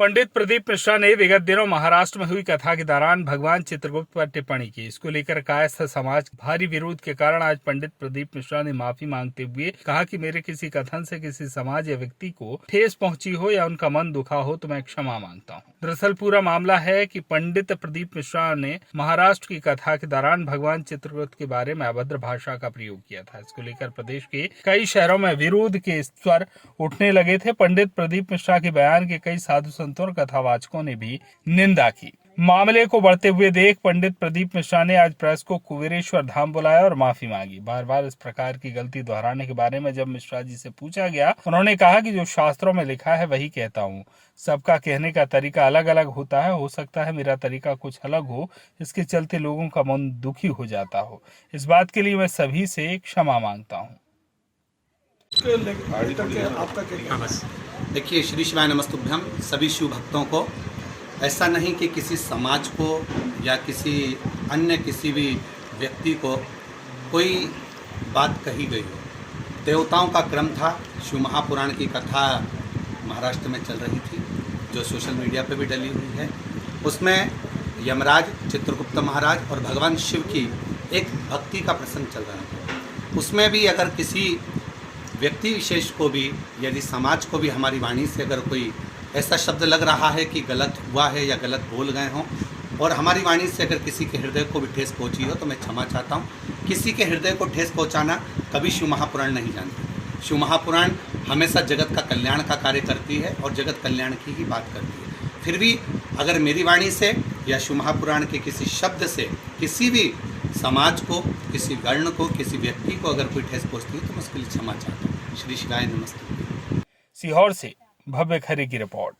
पंडित प्रदीप मिश्रा ने विगत दिनों महाराष्ट्र में हुई कथा के दौरान भगवान चित्रगुप्त पर टिप्पणी की। इसको लेकर कायस्थ समाज भारी विरोध के कारण आज पंडित प्रदीप मिश्रा ने माफी मांगते हुए कहा कि मेरे किसी कथन से किसी समाज या व्यक्ति को ठेस पहुंची हो या उनका मन दुखा हो तो मैं क्षमा मांगता हूं। दरअसल पूरा मामला है कि पंडित प्रदीप मिश्रा ने महाराष्ट्र की कथा के दौरान भगवान चित्रगुप्त के बारे में अभद्र भाषा का प्रयोग किया था। इसको लेकर प्रदेश के कई शहरों में विरोध के स्वर उठने लगे थे। पंडित प्रदीप मिश्रा के बयान के कई साधु संतों और कथावाचकों ने भी निंदा की। मामले को बढ़ते हुए देख पंडित प्रदीप मिश्रा ने आज प्रेस को कुबेरेश्वर धाम बुलाया और माफी मांगी। बार बार इस प्रकार की गलती दोहराने के बारे में जब मिश्रा जी से पूछा गया, उन्होंने कहा कि जो शास्त्रों में लिखा है वही कहता हूँ। सबका कहने का तरीका अलग अलग होता है। हो सकता है मेरा तरीका कुछ अलग हो, इसके चलते लोगों का मन दुखी हो जाता हो। इस बात के लिए मैं सभी से क्षमा मांगता हूँ। देखिए, श्री शिवाय नमस्तुभ्यम। सभी शिव भक्तों को ऐसा नहीं कि किसी समाज को या किसी अन्य किसी भी व्यक्ति को कोई बात कही गई हो। देवताओं का क्रम था। शिव महापुराण की कथा महाराष्ट्र में चल रही थी, जो सोशल मीडिया पे भी डली हुई है। उसमें यमराज, चित्रगुप्त महाराज और भगवान शिव की एक भक्ति का प्रसंग चल रहा था। उसमें भी अगर किसी व्यक्ति विशेष को भी, यदि समाज को भी हमारी वाणी से अगर कोई ऐसा शब्द लग रहा है कि गलत हुआ है या गलत बोल गए हों, और हमारी वाणी से अगर किसी के हृदय को भी ठेस पहुंची हो, तो मैं क्षमा चाहता हूं। किसी के हृदय को ठेस पहुंचाना कभी शिव महापुराण नहीं जानती। शिव महापुराण हमेशा जगत का कल्याण का कार्य करती है और जगत कल्याण की ही बात करती है। फिर भी अगर मेरी वाणी से या शिव महापुराण के किसी शब्द से किसी भी समाज को, किसी वर्ण को, किसी व्यक्ति को अगर कोई ठेस पहुंचती है तो मैं उसके लिए क्षमा चाहता हूँ। श्री शिवाय नमस्ते। सीहोर से भव्य खरे की रिपोर्ट।